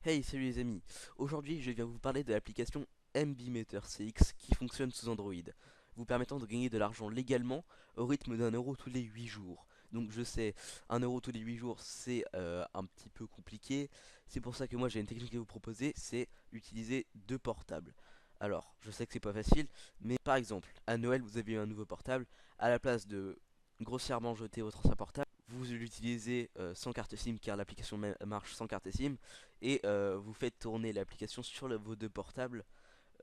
Hey, salut les amis. Aujourd'hui, je viens vous parler de l'application MBmeter CX qui fonctionne sous Android, vous permettant de gagner de l'argent légalement au rythme d'1 euro tous les 8 jours. Donc je sais, 1 euro tous les 8 jours, c'est un petit peu compliqué. C'est pour ça que moi j'ai une technique à vous proposer, c'est utiliser deux portables. Alors, je sais que c'est pas facile, mais par exemple, à Noël, vous avez eu un nouveau portable. À la place de grossièrement jeter votre ancien portable, vous l'utilisez sans carte SIM car l'application marche sans carte SIM et vous faites tourner l'application sur vos deux portables,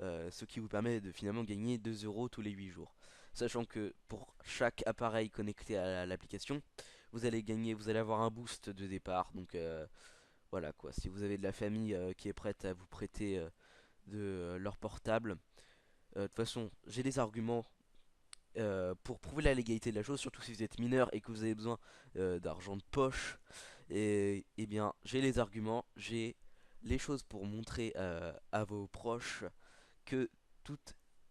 ce qui vous permet de finalement gagner 2 euros tous les 8 jours. Sachant que pour chaque appareil connecté à l'application, vous allez avoir un boost de départ. Donc voilà quoi, si vous avez de la famille qui est prête à vous prêter de leur portable, de toute façon, j'ai des arguments pour prouver la légalité de la chose, surtout si vous êtes mineur et que vous avez besoin d'argent de poche. Et bien, j'ai les arguments, j'ai les choses pour montrer à vos proches que tout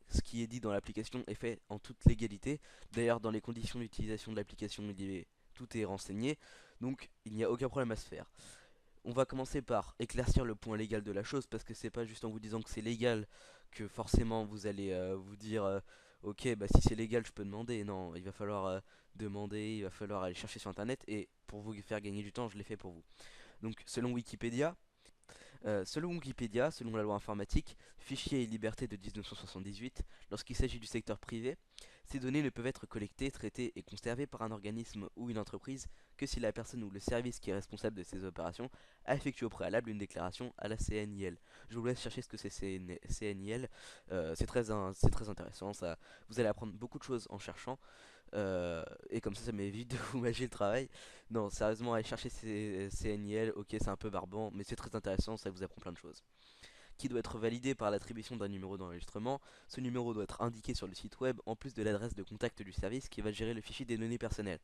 ce qui est dit dans l'application est fait en toute légalité. D'ailleurs, dans les conditions d'utilisation de l'application, tout est renseigné, donc il n'y a aucun problème à se faire. On va commencer par éclaircir le point légal de la chose parce que c'est pas juste en vous disant que c'est légal que forcément vous allez vous dire ok, bah si c'est légal je peux demander. Non, il va falloir demander, il va falloir aller chercher sur internet, et pour vous faire gagner du temps je l'ai fait pour vous. Donc selon Wikipédia, selon la loi informatique, fichier et liberté de 1978, lorsqu'il s'agit du secteur privé, ces données ne peuvent être collectées, traitées et conservées par un organisme ou une entreprise que si la personne ou le service qui est responsable de ces opérations a effectué au préalable une déclaration à la CNIL. Je vous laisse chercher ce que c'est CNIL, c'est très intéressant, vous allez apprendre beaucoup de choses en cherchant. Et comme ça m'évite de vous mâcher le travail. Non, sérieusement, aller chercher ces CNIL, ok, c'est un peu barbant, mais c'est très intéressant, ça vous apprend plein de choses. Qui doit être validé par l'attribution d'un numéro d'enregistrement. Ce numéro doit être indiqué sur le site web en plus de l'adresse de contact du service qui va gérer le fichier des données personnelles.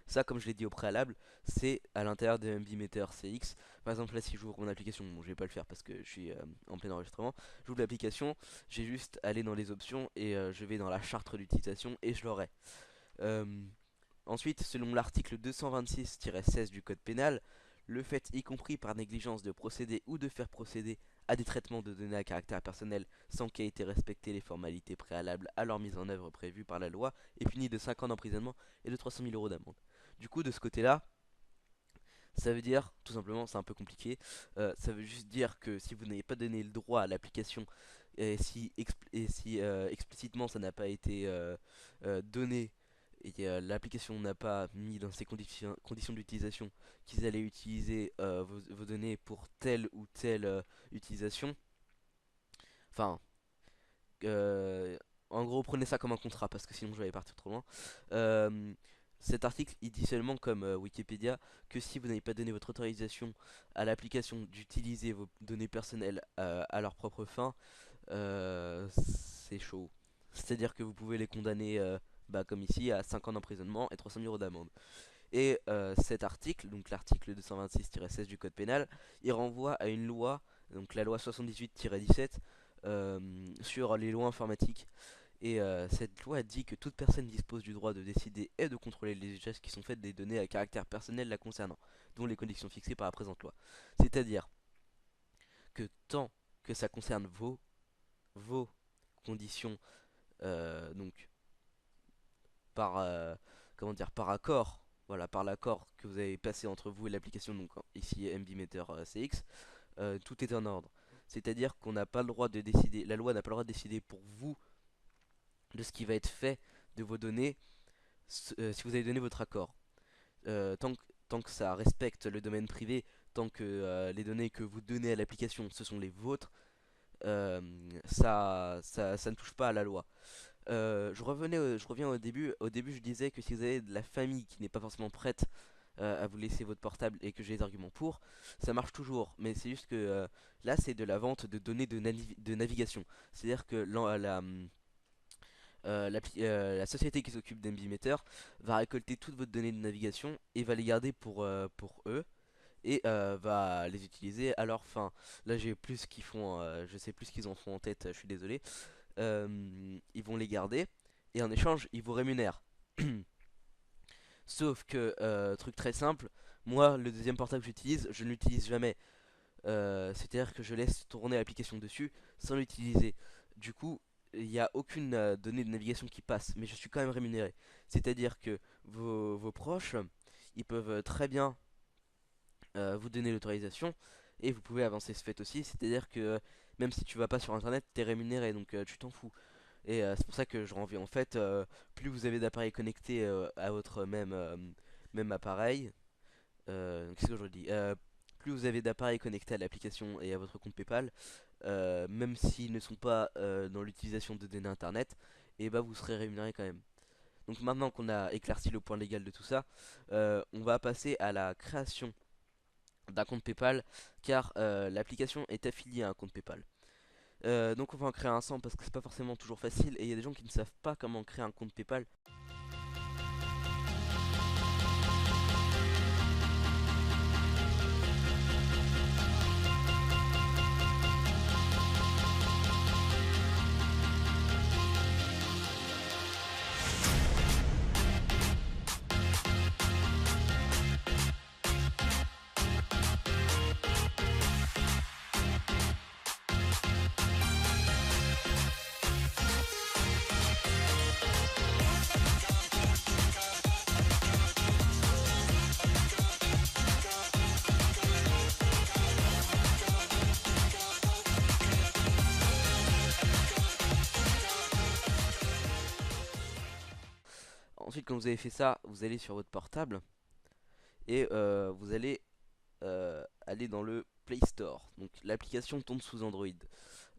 Ça, comme je l'ai dit au préalable, c'est à l'intérieur de MBmeter CX. Par exemple, là, si j'ouvre mon application, bon, je vais pas le faire parce que je suis en plein enregistrement. J'ouvre l'application, j'ai juste à aller dans les options et je vais dans la charte d'utilisation et je l'aurai. Euh, Ensuite, selon l'article 226-16 du Code pénal, le fait, y compris par négligence, de procéder ou de faire procéder à des traitements de données à caractère personnel sans qu'aient été respectées les formalités préalables à leur mise en œuvre prévues par la loi est puni de 5 ans d'emprisonnement et de 300 000 euros d'amende. Du coup, de ce côté-là, ça veut dire, tout simplement, c'est un peu compliqué, ça veut juste dire que si vous n'avez pas donné le droit à l'application et si explicitement ça n'a pas été donné et l'application n'a pas mis dans ses conditions d'utilisation qu'ils allaient utiliser vos données pour telle ou telle utilisation. Enfin, euh, en gros, prenez ça comme un contrat parce que sinon je vais partir trop loin. Euh, Cet article il dit seulement, comme Wikipédia, que si vous n'avez pas donné votre autorisation à l'application d'utiliser vos données personnelles à leur propre fin, c'est chaud. C'est-à-dire que vous pouvez les condamner, bah, comme ici, à 5 ans d'emprisonnement et 300 000 euros d'amende. Et cet article, donc l'article 226-16 du Code pénal, il renvoie à une loi, donc la loi 78-17, sur les lois informatiques. Et cette loi dit que toute personne dispose du droit de décider et de contrôler les usages qui sont faits des données à caractère personnel la concernant, dont les conditions fixées par la présente loi. C'est-à-dire que tant que ça concerne vos conditions, donc par comment dire, par accord, voilà, par l'accord que vous avez passé entre vous et l'application, donc ici MBmeter CX, tout est en ordre. C'est-à-dire qu'on n'a pas le droit de décider, la loi n'a pas le droit de décider pour vous de ce qui va être fait de vos données si vous avez donné votre accord. Tant que ça respecte le domaine privé, tant que les données que vous donnez à l'application ce sont les vôtres, ça ne touche pas à la loi. Je reviens au début. Au début, je disais que si vous avez de la famille qui n'est pas forcément prête à vous laisser votre portable et que j'ai des arguments pour, ça marche toujours. Mais c'est juste que là, c'est de la vente de données de navigation. C'est-à-dire que la société qui s'occupe d'MBmeter va récolter toutes vos données de navigation et va les garder pour eux et va les utiliser à leur fin. Là, j'ai plus ce qu'ils font, je sais plus ce qu'ils en font en tête, je suis désolé. Ils vont les garder et en échange ils vous rémunèrent. Sauf que truc très simple, moi le deuxième portable que j'utilise, je ne l'utilise jamais. C'est-à-dire que je laisse tourner l'application dessus sans l'utiliser. Du coup, il n'y a aucune donnée de navigation qui passe, mais je suis quand même rémunéré. C'est-à-dire que vos proches, ils peuvent très bien vous donner l'autorisation et vous pouvez avancer ce fait aussi. C'est-à-dire que même si tu vas pas sur internet, t'es rémunéré, donc tu t'en fous. Et c'est pour ça que je renvoie en fait, plus vous avez d'appareils connectés à votre même appareil, qu'est-ce que je dis plus vous avez d'appareils connectés à l'application et à votre compte PayPal, même s'ils ne sont pas dans l'utilisation de données internet, et bah vous serez rémunéré quand même. Donc maintenant qu'on a éclairci le point légal de tout ça, on va passer à la création d'un compte PayPal, car l'application est affiliée à un compte PayPal. Donc on va en créer un sans parce que c'est pas forcément toujours facile et il y a des gens qui ne savent pas comment créer un compte PayPal. Ensuite, quand vous avez fait ça, vous allez sur votre portable et vous allez aller dans le Play Store. Donc l'application tourne sous Android.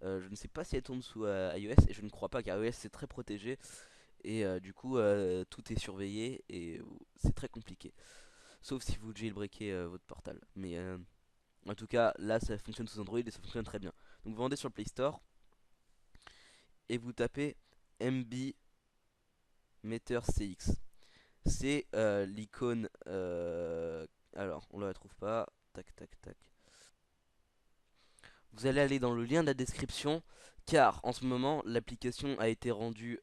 Je ne sais pas si elle tourne sous iOS et je ne crois pas car iOS c'est très protégé et du coup tout est surveillé et c'est très compliqué. Sauf si vous jailbreakez votre portable. Mais en tout cas là ça fonctionne sous Android et ça fonctionne très bien. Donc vous rendez sur le Play Store et vous tapez MB Meter CX. C'est l'icône. Alors, on la trouve pas. Tac, tac, tac. Vous allez aller dans le lien de la description, car en ce moment, l'application a été rendue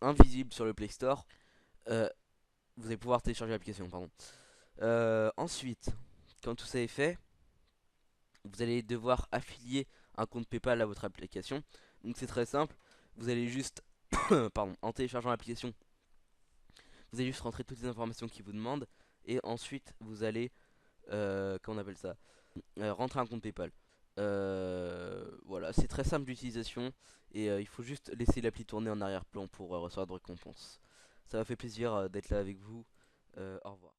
invisible sur le Play Store. Euh, vous allez pouvoir télécharger l'application, pardon. Ensuite, quand tout ça est fait, vous allez devoir affilier un compte PayPal à votre application. Donc c'est très simple. Vous allez juste, pardon, en téléchargeant l'application, vous allez juste rentrer toutes les informations qu'il vous demande et ensuite vous allez, comment on appelle ça, rentrer un compte PayPal. Voilà, c'est très simple d'utilisation et il faut juste laisser l'appli tourner en arrière-plan pour recevoir de récompenses. Ça m'a fait plaisir d'être là avec vous. Au revoir.